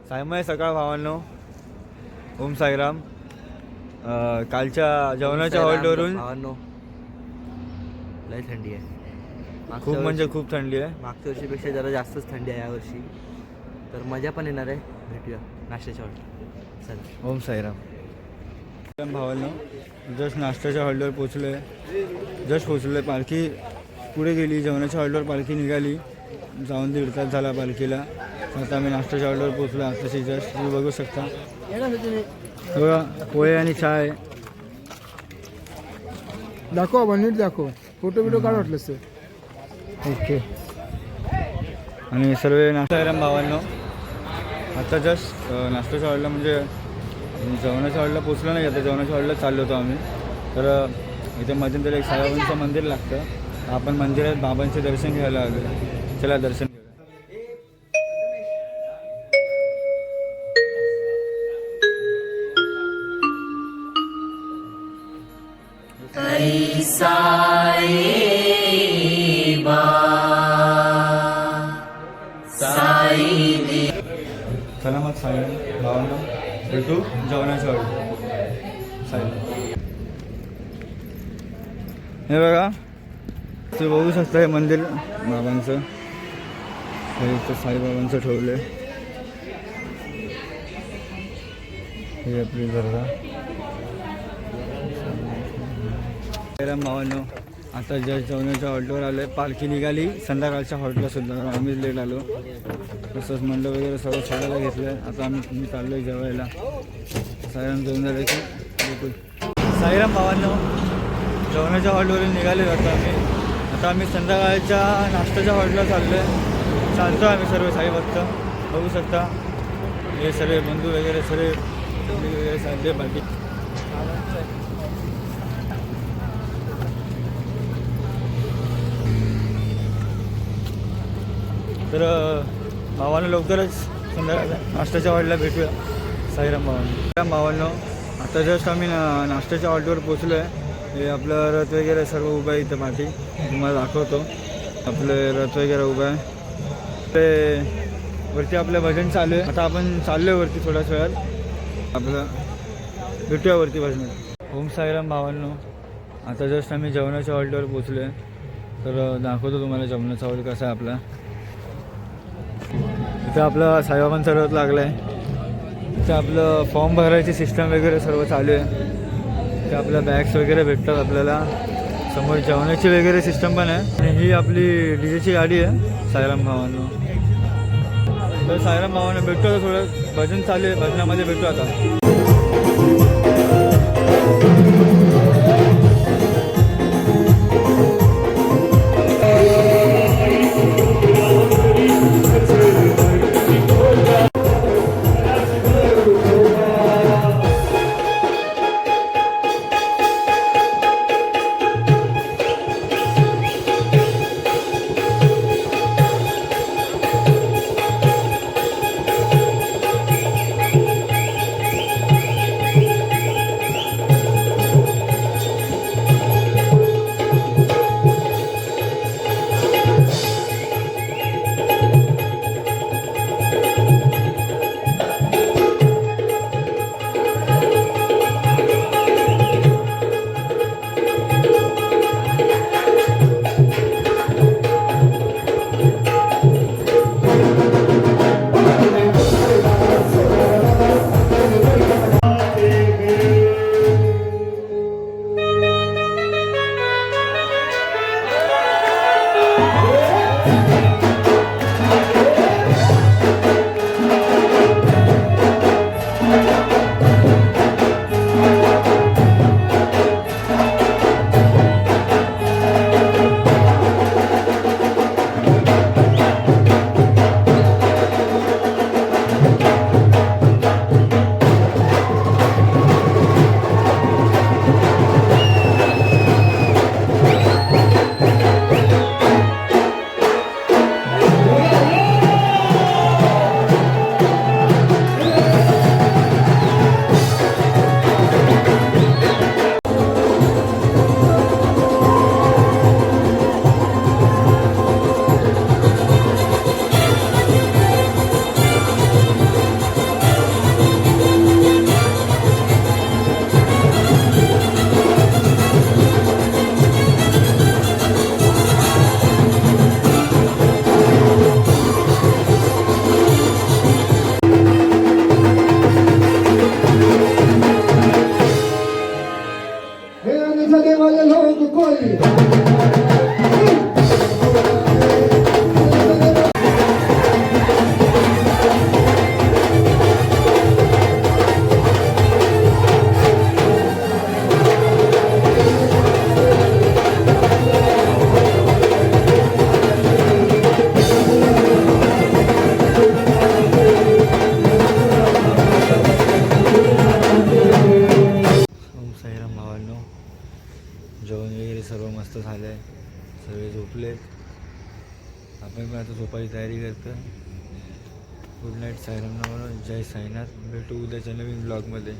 सायमय सकाळ भावांनो, ओम साईराम. कालच्या जेवणाच्या हॉल्टवरून भावांनो लय थंडी आहे. खूप म्हणजे खूप थंडी आहे. मागच्या वर्षीपेक्षा जरा जास्तच थंडी आहे यावर्षी. तर मजा पण येणार आहे. भेटूया नाश्त्याच्या हॉल्ट. चल ओम साईराम भावांनो, जस्ट नाश्त्याच्या हॉल्टवर पोचलो आहे. जस्ट पोचलो आहे. पालखी पुढे गेली, जेवणाच्या हॉल्टवर पालखी निघाली. जाऊन 1.5 तास झाला पालखीला. आता आम्ही नाश्त्याच्या हॉल्टवर पोचलो. आताशी जस्ट तुम्ही बघू शकता. बघा पोहे आणि चाय. दाखव नीट दाखव, फोटो बिटो काढ वाटलं सर. ओके. आणि सर्व नाश्ता भावांनो, आता जस्ट नाश्त्याच्या हॉलला म्हणजे जेवणाच्या हॉलला पोचलो नाही. आता जेवणाच्या हॉलला चाललो होतो आम्ही. तर इथे मध्यंतरी एक साईबाबांचं मंदिर लागतं. आपण मंदिरात बाबांचे दर्शन घ्यायला आलो. चला दर्शन घेऊया. चला मग साई भावांना भेटू जेवणाच्या हॉल साई. हे बघा, तुम्ही बघू शकता हे मंदिर बाबांचं. हे इथं साईबाबांचं ठेवलं आहे. हे आपली दर्गा. साईराम भावांनो, आता जस्ट जेवणाच्या हॉल्टवर आलो आहे. पालखी निघाली संध्याकाळच्या हॉल्टला सुद्धा. आम्ही लेट आलो. तसंच मंडळ वगैरे सर्व सोडायला घेतलं आहे. आता आम्ही चाललो आहे जेवायला. साईराम जेवण झालं की भेटू. साईराम भावांनो, जेवणाच्या हॉल्टवरून निघाले जातो आम्ही. आता आम्ही संध्याकाळच्या नाश्त्याच्या हॉल्टला चाललो आहे. चालतो आम्ही सर्व साई भक्त. बघू शकता हे सर्व बंधू वगैरे सर्व वगैरे चालले बाकी. तर भावांनो लवकरच संध्याकाळच्या नाश्त्याच्या हॉल्टला भेटूया. साईराम भावांनो, आता जस्ट आम्ही नाश्त्याच्या हॉल्टवर पोचलो आहे. हे आपलं रथ वगैरे सर्व उभं आहे इथं पाठी. तुम्हाला दाखवतो. आपले रथ वगैरे उभं आहे. ते वरती आपलं भजन चालू आहे. आता आपण चाललो आहे वरती थोड्याच वेळात. आपलं भेटूया वरती भजनात. ओम साईराम भावांनो, आता जस्ट आम्ही जेवणाच्या हॉल्टवर पोचलो आहे. तर दाखवतो तुम्हाला जेवणाचा हॉल्ट कसा आहे आपला. इथं आपलं साईबाबांचा रथ लागला आहे. इथं आपलं फॉर्म भरायची सिस्टम वगैरे सर्व चालू आहे. इथं आपल्या बॅग्स वगैरे भेटतात आपल्याला. समोर जेवणाची वगैरे सिस्टम पण आहे. आणि ही आपली डीजेची गाडी आहे. साईराम भावांनो, तर साईराम भावांनो भेटतो. आता थोडं भजन चालू आहे. भजनामध्ये भेटू आता. पण आता झोपायची तयारी करतो. गुड नाईट साईराम नावानं. जय साईनाथ. भेटू उद्याच्या नवीन ब्लॉगमध्ये.